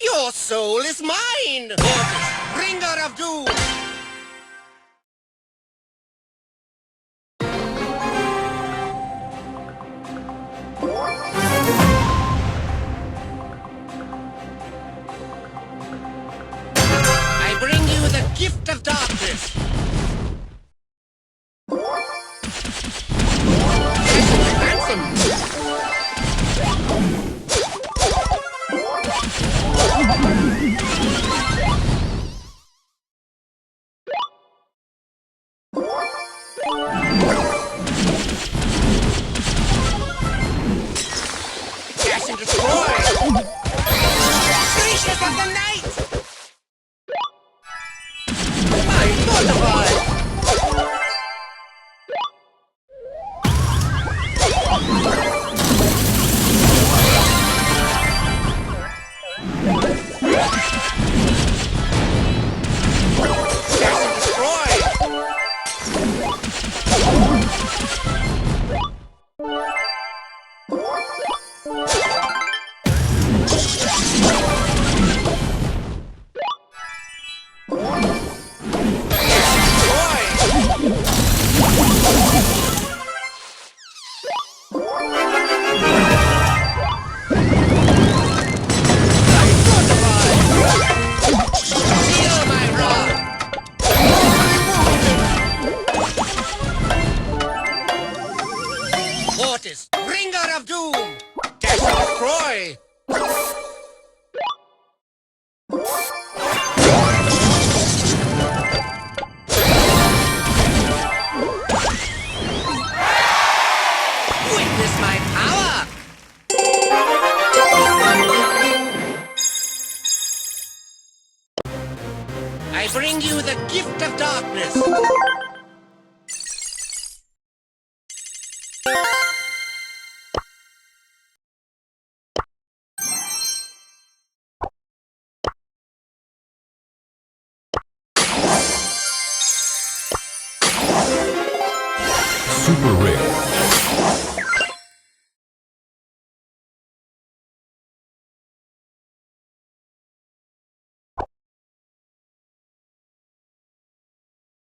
Your soul is mine! Mortis, bringer of doom! I bring you the gift of darkness! Dash and destroy! Gracious of the night! I'm mortified! Dash and destroy! Mortis, bringer of doom! Dash and destroy! Witness my power! I bring you the gift of darkness! Super Rick.